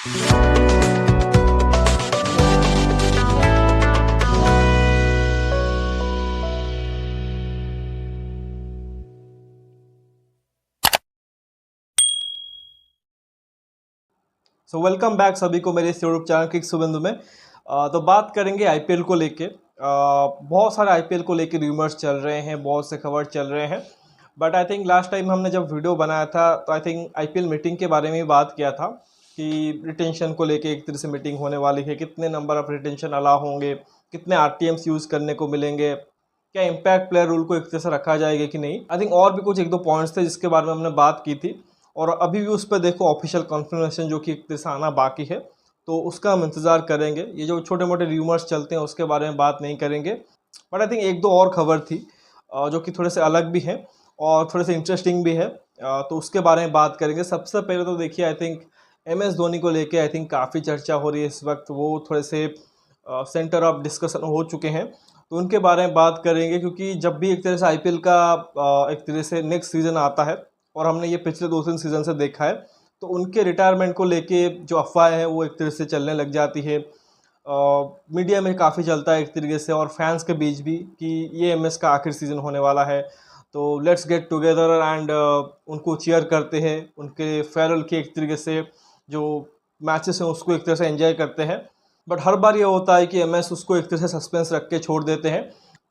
So welcome back सभी को मेरे इस यूट्यूब चैनल किक सुबंधु में। तो बात करेंगे आईपीएल को लेके। बहुत सारे आईपीएल को लेके रूमर्स चल रहे हैं, बहुत से खबर चल रहे हैं। But I think last time हमने जब वीडियो बनाया था तो आई थिंक आईपीएल मीटिंग के बारे में ही बात किया था कि रिटेंशन को लेके एक तरह से मीटिंग होने वाली है, कितने नंबर ऑफ रिटेंशन अलाउ होंगे, कितने आरटीएम्स यूज़ करने को मिलेंगे, क्या इम्पैक्ट प्लेयर रूल को एक तरह से रखा जाएगा कि नहीं। आई थिंक और भी कुछ एक दो पॉइंट्स थे जिसके बारे में हमने बात की थी, और अभी भी उस पर देखो ऑफिशियल कन्फर्मेशन जो कि एक तरह से आना बाकी है, तो उसका हम इंतज़ार करेंगे। ये जो छोटे मोटे र्यूमर्स चलते हैं उसके बारे में बात नहीं करेंगे। बट आई थिंक एक दो और खबर थी जो कि थोड़े से अलग भी हैं और थोड़े से इंटरेस्टिंग भी है, तो उसके बारे में बात करेंगे। सबसे पहले तो देखिए, आई थिंक एमएस धोनी को लेके आई थिंक काफ़ी चर्चा हो रही है इस वक्त। वो थोड़े से सेंटर ऑफ डिस्कशन हो चुके हैं, तो उनके बारे में बात करेंगे। क्योंकि जब भी एक तरह से आईपीएल का एक तरह से नेक्स्ट सीज़न आता है, और हमने ये पिछले 2-3 सीज़न से देखा है, तो उनके रिटायरमेंट को लेके जो अफवाहें हैं वो एक तरह से चलने लग जाती है। मीडिया में काफ़ी चलता है एक तरीके से, और फैंस के बीच भी, कि ये एमएस का आखिरी सीज़न होने वाला है, तो लेट्स गेट टुगेदर एंड उनको चीयर करते हैं। उनके फेयरवेल के एक तरीके से जो मैचेस हैं उसको एक तरह से एंजॉय करते हैं। बट हर बार ये होता है कि एमएस उसको एक तरह से सस्पेंस रख के छोड़ देते हैं।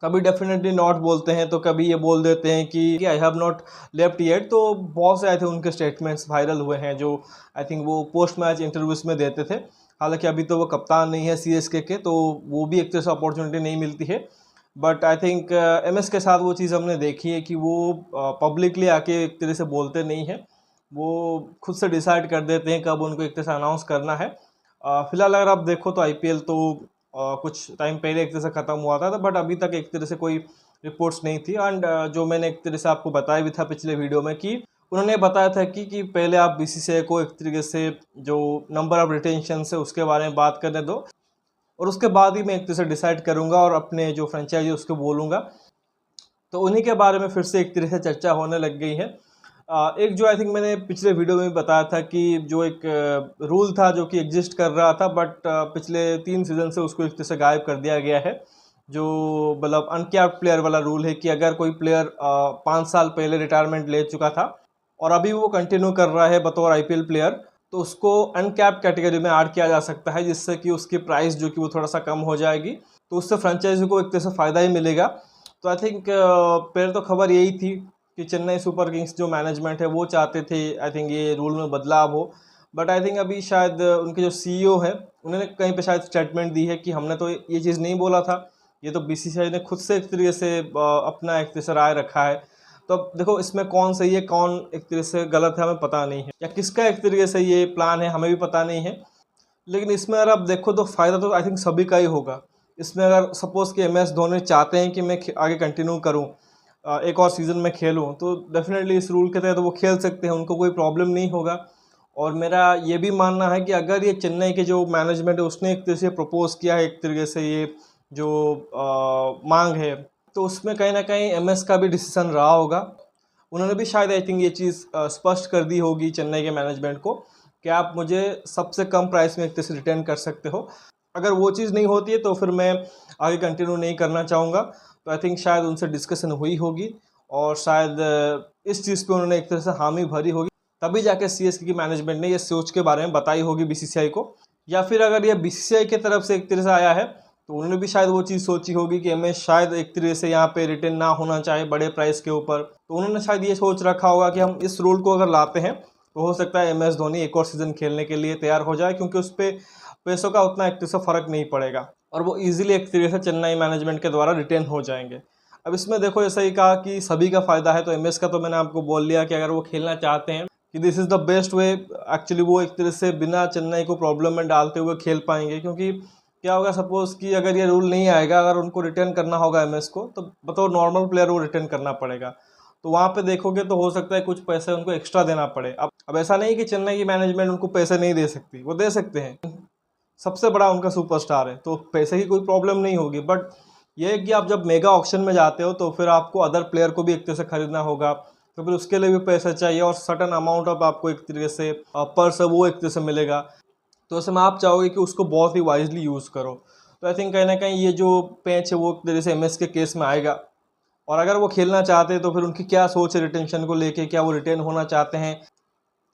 कभी डेफिनेटली नॉट बोलते हैं, तो कभी ये बोल देते हैं कि I have not left yet. तो बहुत से आए थे उनके स्टेटमेंट्स वायरल हुए हैं जो आई थिंक वो पोस्ट मैच इंटरव्यूज़ में देते थे। हालांकि अभी तो वो कप्तान नहीं है सीएसके के, तो वो भी एक तरह से अपॉर्चुनिटी नहीं मिलती है। बट आई थिंक एमएस के साथ वो चीज़ हमने देखी है कि वो पब्लिकली आके एक तरह से बोलते नहीं हैं। वो खुद से डिसाइड कर देते हैं कब उनको एक तरह से अनाउंस करना है। फिलहाल अगर आप देखो तो आईपीएल तो कुछ टाइम पहले एक तरह से ख़त्म हुआ था, बट अभी तक एक तरह से कोई रिपोर्ट्स नहीं थी। एंड जो मैंने एक तरह से आपको बताया भी था पिछले वीडियो में, कि उन्होंने बताया था कि पहले आप बीसीसीआई को एक तरीके से जो नंबर ऑफ रिटेंशन है उसके बारे में बात करने दो, और उसके बाद ही मैं एक तरह से डिसाइड करूँगा और अपने जो फ्रेंचाइजी उसको बोलूँगा। तो उन्हीं के बारे में फिर से एक तरह से चर्चा होने लग गई है। एक जो आई थिंक मैंने पिछले वीडियो में भी बताया था कि जो एक रूल था जो कि एग्जिस्ट कर रहा था, बट पिछले 3 सीज़न से उसको एक तरह से गायब कर दिया गया है। जो मतलब अनकैप्ड प्लेयर वाला रूल है कि अगर कोई प्लेयर 5 साल पहले रिटायरमेंट ले चुका था और अभी वो कंटिन्यू कर रहा है बतौर आईपीएल प्लेयर, तो उसको अनकैप्ड कैटेगरी में ऐड किया जा सकता है, जिससे कि उसकी प्राइस जो कि वो थोड़ा सा कम हो जाएगी। तो उससे फ्रेंचाइजी को एक तरह से फ़ायदा ही मिलेगा। तो आई थिंक पहले तो खबर यही थी कि चेन्नई सुपर किंग्स जो मैनेजमेंट है वो चाहते थे आई थिंक ये रूल में बदलाव हो। बट आई थिंक अभी शायद उनके जो सीईओ है उन्होंने कहीं पे शायद स्टेटमेंट दी है कि हमने तो ये चीज़ नहीं बोला था, ये तो बीसीसीआई ने खुद से एक तरीके से अपना एक तरह से राय रखा है। तो अब देखो इसमें कौन सही है कौन एक तरीके से गलत है हमें पता नहीं है, या किसका एक तरीके से ये प्लान है हमें भी पता नहीं है। लेकिन इसमें अगर आप देखो तो फ़ायदा तो आई थिंक सभी का ही होगा। इसमें अगर सपोज़ कि एमएस धोनी चाहते हैं कि मैं आगे कंटिन्यू करूं, एक और सीज़न में खेलूं, तो डेफिनेटली इस रूल के तहत वो खेल सकते हैं, उनको कोई प्रॉब्लम नहीं होगा। और मेरा ये भी मानना है कि अगर ये चेन्नई के जो मैनेजमेंट है उसने एक तरह से प्रपोज़ किया है एक तरीके से ये जो मांग है, तो उसमें कहीं ना कहीं एमएस का भी डिसीजन रहा होगा। उन्होंने भी शायद आई थिंक ये चीज़ स्पष्ट कर दी होगी चेन्नई के मैनेजमेंट को कि आप मुझे सबसे कम प्राइस में एक तरह से रिटर्न कर सकते हो। अगर वो चीज़ नहीं होती है तो फिर मैं आगे कंटिन्यू नहीं करना चाहूँगा। तो आई थिंक शायद उनसे डिस्कशन हुई होगी, और शायद इस चीज़ पे उन्होंने एक तरह से हामी भरी होगी, तभी जाके सीएसके की मैनेजमेंट ने ये सोच के बारे में बताई होगी बीसीसीआई को। या फिर अगर ये बीसीसीआई की तरफ से एक तरह से आया है तो उन्होंने भी शायद वो चीज़ सोची होगी कि हमें शायद एक तरह से यहाँ पे रिटर्न ना होना चाहिए बड़े प्राइस के ऊपर। तो उन्होंने शायद ये सोच रखा होगा कि हम इस रूल को अगर लाते हैं तो हो सकता है एमएस धोनी एक और सीज़न खेलने के लिए तैयार हो जाए, क्योंकि उस पर पैसों का उतना एक तरह से फ़र्क नहीं पड़ेगा, और वो ईजिली एक तरीके से चेन्नई मैनेजमेंट के द्वारा रिटेन हो जाएंगे। अब इसमें देखो जैसा ही कहा कि सभी का फ़ायदा है, तो एमएस का तो मैंने आपको बोल लिया कि अगर वो खेलना चाहते हैं कि this is the best way, actually वो एक तरह से बिना चेन्नई को प्रॉब्लम में डालते हुए खेल पाएंगे। क्योंकि क्या होगा, सपोज़ कि अगर ये रूल नहीं आएगा, अगर उनको रिटर्न करना होगा एमएस को, तो बतौर नॉर्मल प्लेयर वो रिटर्न करना पड़ेगा। तो वहाँ पे देखोगे तो हो सकता है कुछ पैसे उनको एक्स्ट्रा देना पड़े। अब ऐसा नहीं कि चेन्नई की मैनेजमेंट उनको पैसे नहीं दे सकती, वो दे सकते हैं, सबसे बड़ा उनका सुपरस्टार है, तो पैसे की कोई प्रॉब्लम नहीं होगी। बट ये है कि आप जब मेगा ऑक्शन में जाते हो तो फिर आपको अदर प्लेयर को भी एक तरह से खरीदना होगा, तो फिर उसके लिए भी पैसा चाहिए, और सर्टन अमाउंट ऑफ आपको एक तरीके से पर्स है वो एक तरह से मिलेगा। तो ऐसे में आप चाहोगे कि उसको बहुत ही वाइजली यूज़ करो। तो आई थिंक कहीं ना कहीं ये जो पैच है वो एक तरह से एमएस के केस में आएगा। और अगर वो खेलना चाहते हैं तो फिर उनकी क्या सोच है रिटेंशन को लेके, क्या वो रिटेन होना चाहते हैं,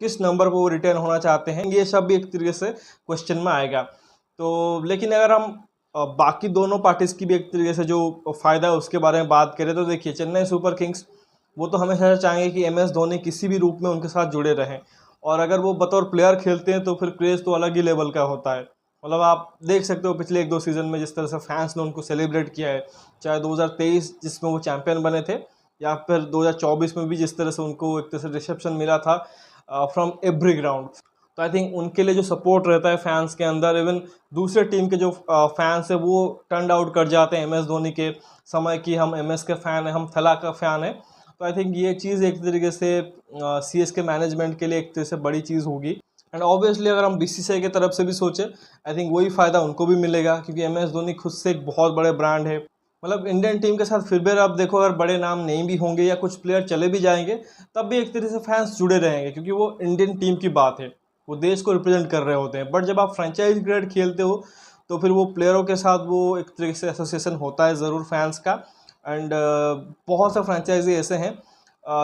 किस नंबर पर वो रिटेन होना चाहते हैं, ये सब भी एक तरीके से क्वेश्चन में आएगा। तो लेकिन अगर हम बाकी दोनों पार्टीज की भी एक तरीके से जो फ़ायदा है उसके बारे में बात करें तो देखिए, चेन्नई सुपर किंग्स वो तो हमेशा चाहेंगे कि एम एस धोनी किसी भी रूप में उनके साथ जुड़े रहें। और अगर वो बतौर प्लेयर खेलते हैं तो फिर क्रेज़ तो अलग ही लेवल का होता है। मतलब आप देख सकते हो पिछले 1-2 सीज़न में जिस तरह से फैंस ने उनको सेलिब्रेट किया है, चाहे 2023 जिसमें वो चैंपियन बने थे, या फिर 2024 में भी जिस तरह से उनको एक तरह से रिसेप्शन मिला था फ्रॉम एवरी ग्राउंड। तो आई थिंक उनके लिए जो सपोर्ट रहता है फैंस के अंदर, इवन दूसरे टीम के जो फैंस है वो टर्न आउट कर जाते हैं एम एस धोनी के समय कि हम एम एस के फ़ैन हैं, हम थला का फ़ैन हैं। तो आई थिंक ये चीज़ एक तरीके से सी एस के मैनेजमेंट के लिए एक तरह से बड़ी चीज़ होगी। एंड ऑब्वियसली अगर हम बीसीसीआई की तरफ से भी सोचें, आई थिंक वही फ़ायदा उनको भी मिलेगा, क्योंकि एम एस धोनी खुद से एक बहुत बड़े ब्रांड है। मतलब इंडियन टीम के साथ फिर भी आप देखो, अगर बड़े नाम नहीं भी होंगे या कुछ प्लेयर चले भी जाएंगे तब भी एक तरह से फैंस जुड़े रहेंगे, क्योंकि वो इंडियन टीम की बात है, वो देश को रिप्रेजेंट कर रहे होते हैं। बट जब आप फ्रेंचाइज क्रिकेट खेलते हो तो फिर वो प्लेयरों के साथ वो एक तरीके से एसोसिएशन होता है ज़रूर फैंस का। एंड बहुत से फ्रेंचाइजी ऐसे हैं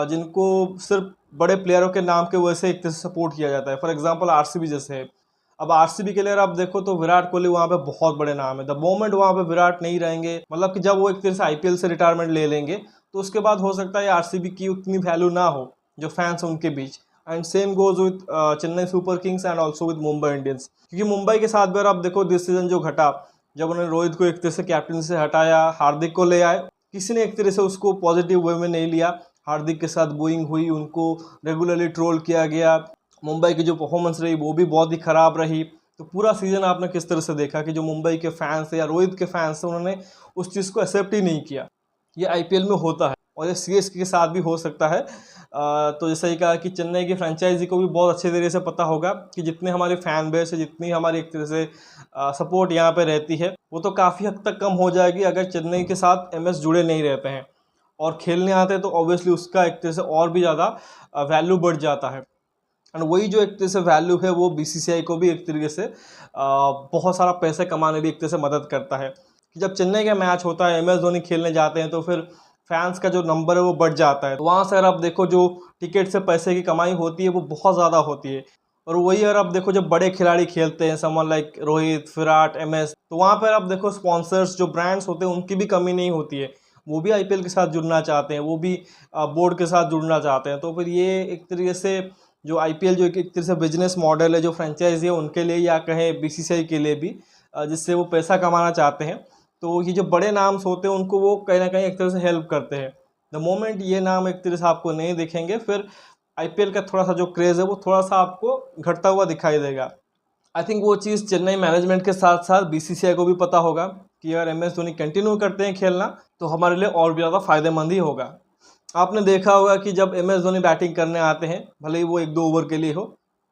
जिनको सिर्फ बड़े प्लेयरों के नाम के वजह से एक तरह से सपोर्ट किया जाता है। फॉर एग्जांपल आरसीबी जैसे है। अब आरसीबी के लिए आप देखो तो विराट कोहली वहाँ पे बहुत बड़े नाम है। द मोमेंट वहाँ पे विराट नहीं रहेंगे, मतलब कि जब वो एक तरह से आईपीएल से रिटायरमेंट ले लेंगे तो उसके बाद हो सकता है आरसीबी की उतनी वैल्यू ना हो जो फैंस हैं उनके बीच। And same goes with Chennai Super Kings and also with Mumbai Indians, क्योंकि मुंबई के साथ भी अगर आप देखो दिस सीजन जो घटा, जब उन्होंने रोहित को एक तरह से कैप्टन से हटाया, हार्दिक को ले आए, किसी ने एक तरह से उसको पॉजिटिव वे में नहीं लिया। हार्दिक के साथ बोइंग हुई, उनको रेगुलरली ट्रोल किया गया, मुंबई की जो परफॉर्मेंस रही वो भी बहुत ही ख़राब रही। तो पूरा सीज़न आपने किस तरह से देखा कि जो मुंबई के फैंस है या रोहित के फैंस हैं उन्होंने उस चीज़ को एक्सेप्ट ही नहीं किया। ये आईपीएल में होता है और ये सीएसके के साथ भी हो सकता है। तो जैसा ही कहा कि चेन्नई की फ्रेंचाइजी को भी बहुत अच्छे तरीके से पता होगा कि जितने हमारी फ़ैन बेस है, जितनी हमारी एक तरह से सपोर्ट यहाँ पे रहती है, वो तो काफ़ी हद तक कम हो जाएगी अगर चेन्नई के साथ एमएस जुड़े नहीं रहते हैं और खेलने आते हैं। तो ऑब्वियसली उसका एक तरह से और भी ज़्यादा वैल्यू बढ़ जाता है। एंड वही जो एक तरह से वैल्यू है वो बीसीसीआई को भी एक तरीके से बहुत सारा पैसे कमाने भी एक तरह से मदद करता है कि जब चेन्नई का मैच होता है, एम एस धोनी खेलने जाते हैं, तो फिर फैंस का जो नंबर है वो बढ़ जाता है। तो वहाँ से अगर आप देखो जो टिकट से पैसे की कमाई होती है वो बहुत ज़्यादा होती है। और वही अगर आप देखो जब बड़े खिलाड़ी खेलते हैं, someone like Rohit, Virat, M S, तो वहाँ पर आप देखो स्पॉन्सर्स जो ब्रांड्स होते हैं उनकी भी कमी नहीं होती है। वो भी आईपीएल के साथ जुड़ना चाहते हैं, वो भी बोर्ड के साथ जुड़ना चाहते हैं। तो फिर ये एक तरीके से जो आईपीएल जो एक तरह से बिजनेस मॉडल है जो फ्रेंचाइजी है उनके लिए, या कहें बीसीसीआई के लिए भी, जिससे वो पैसा कमाना चाहते हैं, तो ये जो बड़े नाम्स होते हैं उनको वो कहीं ना कहीं एक तरह से हेल्प करते हैं। द मोमेंट ये नाम एक तरह से आपको नहीं दिखेंगे, फिर आईपीएल का थोड़ा सा जो क्रेज़ है वो थोड़ा सा आपको घटता हुआ दिखाई देगा। आई थिंक वो चीज़ चेन्नई मैनेजमेंट के साथ साथ बीसीसीआई को भी पता होगा कि अगर एम एस धोनी कंटिन्यू करते हैं खेलना तो हमारे लिए और भी ज़्यादा फ़ायदेमंद ही होगा। आपने देखा होगा कि जब एम एस धोनी बैटिंग करने आते हैं, भले ही वो 1-2 ओवर के लिए हो,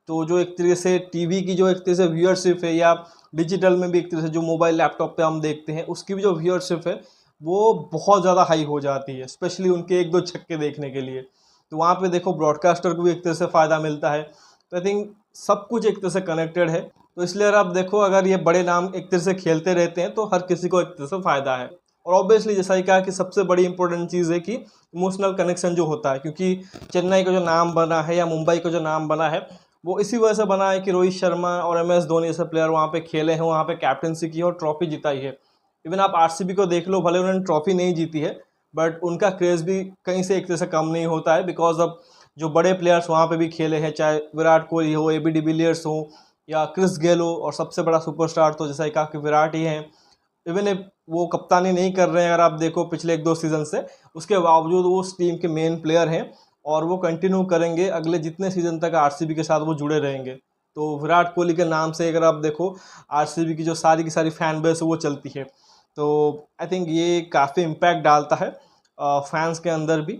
तो जो एक तरीके से टीवी की जो एक तरह से व्यूअरशिप है, या डिजिटल में भी एक तरह से जो मोबाइल लैपटॉप पे हम देखते हैं उसकी भी जो व्यूअरशिप है वो बहुत ज़्यादा हाई हो जाती है, स्पेशली उनके 1-2 छक्के देखने के लिए। तो वहाँ पे देखो ब्रॉडकास्टर को भी एक तरह से फ़ायदा मिलता है। तो आई थिंक सब कुछ एक तरह से कनेक्टेड है। तो इसलिए अगर आप देखो, अगर ये बड़े नाम एक तरह से खेलते रहते हैं तो हर किसी को एक तरह से फ़ायदा है। और ऑब्वियसली जैसा ही कहा कि सबसे बड़ी इंपॉर्टेंट चीज़ है कि इमोशनल कनेक्शन जो होता है, क्योंकि चेन्नई का जो नाम बना है या मुंबई का जो नाम बना है वो इसी वजह से बना है कि रोहित शर्मा और एम एस धोनी जैसे प्लेयर वहाँ पे खेले हैं, वहाँ पे कैप्टनसी की और ट्रॉफी जिताई है। इवन आप आरसीबी को देख लो, भले उन्होंने ट्रॉफी नहीं जीती है बट उनका क्रेज़ भी कहीं से एक तरह से कम नहीं होता है, बिकॉज अब जो बड़े प्लेयर्स वहाँ पे भी खेले हैं, चाहे विराट कोहली हो, एबी डिविलियर्स हो, या क्रिस गेल हो, और सबसे बड़ा सुपरस्टार तो जैसा ही कहा कि विराट ही हैं। इवन वो कप्तानी नहीं कर रहे हैं अगर आप देखो पिछले 1-2 सीज़न से, उसके बावजूद वो उस टीम के मेन प्लेयर हैं और वो कंटिन्यू करेंगे अगले जितने सीज़न तक आरसीबी के साथ वो जुड़े रहेंगे। तो विराट कोहली के नाम से अगर आप देखो आरसीबी की जो सारी की सारी फैन बेस है वो चलती है। तो आई थिंक ये काफ़ी इम्पैक्ट डालता है फैंस के अंदर भी।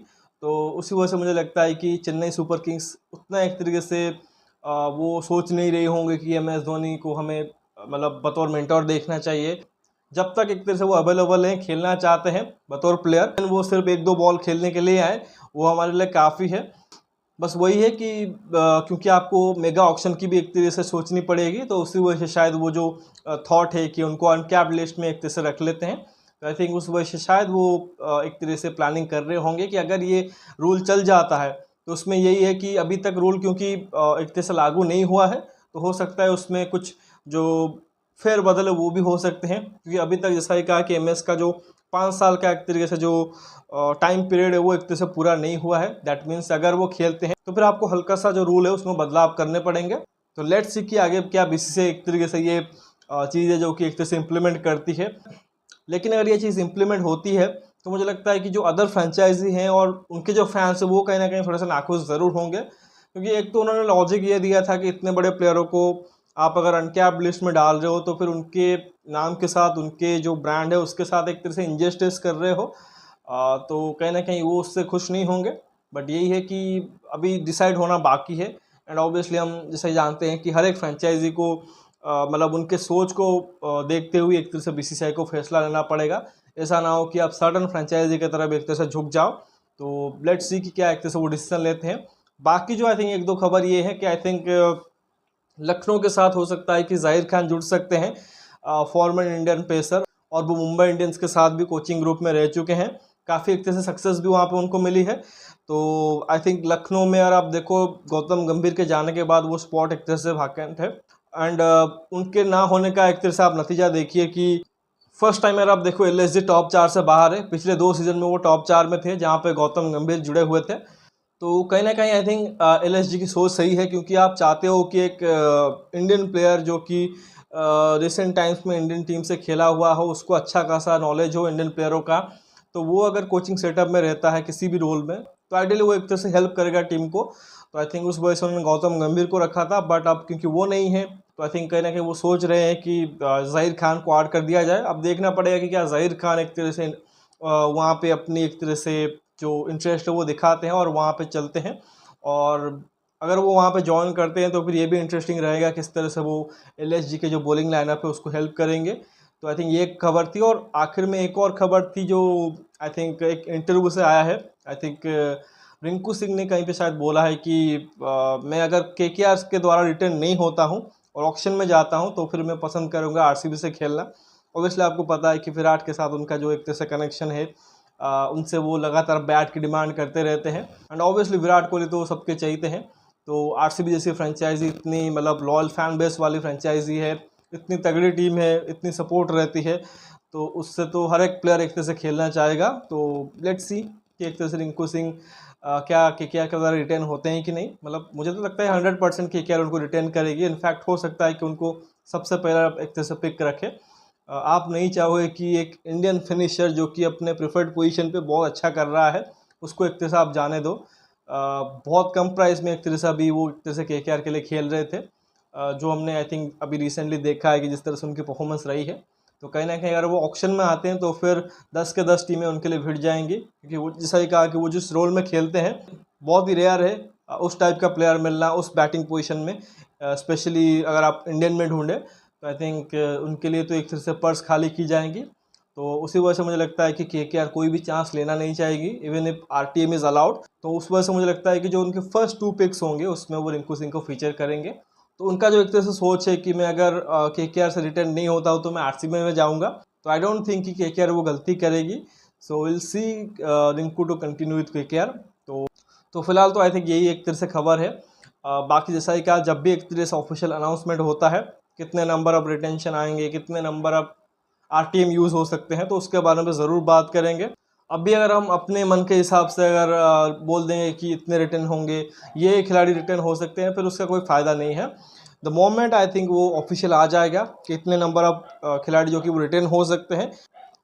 तो उसी वजह से मुझे लगता है कि चेन्नई सुपर किंग्स उतना एक तरीके से वो सोच नहीं रही होंगे कि एम एस धोनी को हमें मतलब बतौर मेंटोर देखना चाहिए। जब तक एक तरह से वो अवेलेबल हैं, खेलना चाहते हैं बतौर प्लेयर, वो सिर्फ 1-2 बॉल खेलने के लिए आए, वो हमारे लिए काफ़ी है। बस वही है कि क्योंकि आपको मेगा ऑक्शन की भी एक तरह से सोचनी पड़ेगी, तो उसी वजह से शायद वो जो थॉट है कि उनको अनकैप्ड लिस्ट में एक तरह से रख लेते हैं, तो आई थिंक उस वजह से शायद वो एक तरह से प्लानिंग कर रहे होंगे कि अगर ये रूल चल जाता है तो उसमें यही है कि अभी तक रूल क्योंकि एक तरह से लागू नहीं हुआ है, तो हो सकता है उसमें कुछ जो फेरबदल है वो भी हो सकते हैं, क्योंकि अभी तक जैसा ही कहा कि एमएस का जो 5 साल का एक तरीके से जो टाइम पीरियड है वो एक तरह से पूरा नहीं हुआ है। दैट मीन्स अगर वो खेलते हैं तो फिर आपको हल्का सा जो रूल है उसमें बदलाव करने पड़ेंगे। तो लेट्स सी कि आगे क्या बीसीसीआई एक तरीके से ये चीज़ है जो कि एक तरह से इम्प्लीमेंट करती है। लेकिन अगर ये चीज़ इम्प्लीमेंट होती है तो मुझे लगता है कि जो अदर फ्रेंचाइजी हैं और उनके जो फैंस हैं वो कहीं ना कहीं थोड़ा सा नाखुश ज़रूर होंगे, क्योंकि एक तो उन्होंने लॉजिक ये दिया था कि इतने बड़े प्लेयरों को आप अगर अनकैप्ड लिस्ट में डाल रहे हो तो फिर उनके नाम के साथ उनके जो ब्रांड है उसके साथ एक तरह से इंजस्टिस कर रहे हो, तो कहीं ना कहीं वो उससे खुश नहीं होंगे। बट यही है कि अभी डिसाइड होना बाकी है, एंड ऑब्वियसली हम जैसे जानते हैं कि हर एक फ्रेंचाइजी को मतलब उनके सोच को देखते हुए एक तरह से बीसीसीआई को फैसला लेना पड़ेगा। ऐसा ना हो कि आप सडन फ्रेंचाइजी की तरफ एक तरह से झुक जाओ। तो लेट्स सी कि क्या एक तरह से वो डिसीजन लेते हैं। बाकी जो आई थिंक एक दो खबर ये है कि आई थिंक लखनऊ के साथ हो सकता है कि जाहिर खान जुड़ सकते हैं, फॉर्मर इंडियन पेसर, और वो मुंबई इंडियंस के साथ भी कोचिंग ग्रुप में रह चुके हैं। काफ़ी एक तरह से सक्सेस भी वहाँ पे उनको मिली है। तो आई थिंक लखनऊ में अगर आप देखो गौतम गंभीर के जाने के बाद वो स्पॉट एक तरह से वैकेंट है, एंड उनके ना होने का एक तरह से आप नतीजा देखिए कि फर्स्ट टाइम अगर आप देखो एलएसजी टॉप 4 से बाहर है। पिछले 2 सीजन में वो टॉप 4 में थे जहाँ पे गौतम गंभीर जुड़े हुए थे। तो कहीं ना कहीं आई थिंक एलएसजी की सोच सही है, क्योंकि आप चाहते हो कि एक इंडियन प्लेयर जो कि रिसेंट टाइम्स में इंडियन टीम से खेला हुआ हो, उसको अच्छा खासा नॉलेज हो इंडियन प्लेयरों का, तो वो अगर कोचिंग सेटअप में रहता है किसी भी रोल में तो आइडियली वो एक तरह से हेल्प करेगा टीम को। तो आई थिंक उस वजह से उन्होंने गौतम गंभीर को रखा था, बट अब क्योंकि वो नहीं है तो आई थिंक कहीं ना कहीं वो सोच रहे हैं कि ज़हीर खान को ऐड कर दिया जाए। अब देखना पड़ेगा कि क्या ज़हीर खान एक तरह से वहाँ पे अपनी एक तरह से जो इंटरेस्ट है वो दिखाते हैं और वहाँ पे चलते हैं, और अगर वो वहाँ पे ज्वाइन करते हैं तो फिर ये भी इंटरेस्टिंग रहेगा किस तरह से वो एलएसजी के जो बॉलिंग लाइनअप है उसको हेल्प करेंगे। तो आई थिंक ये एक खबर थी, और आखिर में एक और खबर थी जो आई थिंक एक इंटरव्यू से आया है। आई थिंक रिंकू सिंह ने कहीं पे शायद बोला है कि मैं अगर केकेआर के द्वारा रिटर्न नहीं होता हूँ और ऑक्शन में जाता हूँ तो फिर मैं पसंद करूँगा आरसीबी से खेलना। ऑब्वियसली आपको पता है कि विराट के साथ उनका जो एक तरह से कनेक्शन है, उनसे वो लगातार बैट की डिमांड करते रहते हैं, एंड ऑब्वियसली विराट कोहली तो सबके चाहते हैं। तो आरसीबी जैसी फ्रेंचाइजी इतनी मतलब लॉयल फैन बेस वाली फ्रेंचाइजी है, इतनी तगड़ी टीम है, इतनी सपोर्ट रहती है, तो उससे तो हर एक प्लेयर एक तरह से खेलना चाहेगा। तो लेट्स सी कि एक तरह से रिंकू सिंह क्या केकेआर के द्वारा रिटर्न होते हैं कि नहीं। मतलब मुझे तो लगता है 100% केकेआर उनको रिटर्न करेगी। इनफैक्ट हो सकता है कि उनको सबसे पहला एक तरह से पिक रखे। आप नहीं चाहोगे कि एक इंडियन फिनिशर जो कि अपने प्रेफर्ड पोजीशन पे बहुत अच्छा कर रहा है उसको एक तरह से आप जाने दो। बहुत कम प्राइस में एक तरह से अभी वो एक तरह से केकेआर के लिए खेल रहे थे, जो हमने आई थिंक अभी रिसेंटली देखा है कि जिस तरह से उनकी परफॉर्मेंस रही है। तो कहीं ना कहीं अगर वो ऑक्शन में आते हैं तो फिर 10 के 10 टीमें उनके लिए भिड़ जाएंगी, क्योंकि वो जैसा ही कहा कि वो जिस रोल में खेलते हैं बहुत ही रेयर है उस टाइप का प्लेयर मिलना उस बैटिंग पोजीशन में, स्पेशली अगर आप इंडियन में ढूंढें तो आई थिंक उनके लिए तो एक तरह से पर्स खाली की जाएंगी। तो उसी वजह से मुझे लगता है कि केकेआर कोई भी चांस लेना नहीं चाहेगी even if RTM is allowed. तो उस वजह से मुझे लगता है कि जो उनके फर्स्ट 2 पिक्स होंगे उसमें वो रिंकू सिंह को फीचर करेंगे। तो उनका जो एक तरह से सोच है कि मैं अगर केकेआर से रिटर्न नहीं होता हूँ तो मैं आरसीबी में जाऊँगा, तो आई डोंट थिंक कि केकेआर वो गलती करेगी। So will see Rinku to continue with KKR. तो फिलहाल तो आई थिंक यही एक तरह से खबर है। बाकी जैसा ही कहा जब भी एक तरह से ऑफिशियल अनाउंसमेंट होता है कितने नंबर ऑफ रिटेंशन आएंगे, कितने नंबर ऑफ आरटीएम यूज़ हो सकते हैं, तो उसके बारे में ज़रूर बात करेंगे। अभी अगर हम अपने मन के हिसाब से अगर बोल देंगे कि इतने रिटर्न होंगे, ये खिलाड़ी रिटर्न हो सकते हैं, फिर उसका कोई फ़ायदा नहीं है। द मोमेंट आई थिंक वो ऑफिशियल आ जाएगा कि इतने नंबर ऑफ खिलाड़ी जो कि वो रिटर्न हो सकते हैं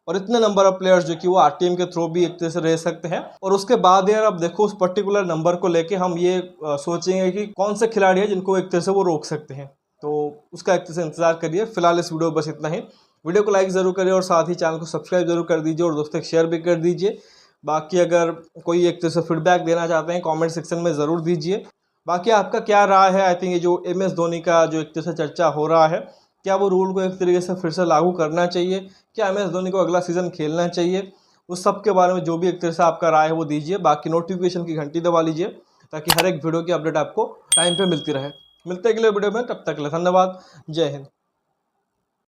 और इतने नंबर ऑफ प्लेयर्स जो कि वो आरटीएम के थ्रू भी एक तरह से रह सकते हैं, और उसके बाद यार अब देखो उस पर्टिकुलर नंबर को लेके हम ये सोचेंगे कि कौन से खिलाड़ी हैं जिनको एक तरह से वो रोक सकते हैं। तो उसका एक तरह से इंतजार करिए। फिलहाल इस वीडियो बस इतना ही। वीडियो को लाइक ज़रूर करिए और साथ ही चैनल को सब्सक्राइब जरूर कर दीजिए और दोस्तों को शेयर भी कर दीजिए। बाकी अगर कोई एक तरह से फीडबैक देना चाहते हैं कमेंट सेक्शन में ज़रूर दीजिए। बाकी आपका क्या राय है? आई थिंक ये जो एमएस धोनी का जो एक तरह से चर्चा हो रहा है, क्या वो रूल को एक तरीके से फिर से लागू करना चाहिए? क्या एमएस धोनी को अगला सीज़न खेलना चाहिए? उस सब के बारे में जो भी एक तरह से आपका राय है वो दीजिए। बाकी नोटिफिकेशन की घंटी दबा लीजिए ताकि हर एक वीडियो की अपडेट आपको टाइम पे मिलती रहे। मिलते हैं अगले वीडियो में, तब तक के लिए धन्यवाद। जय हिंद।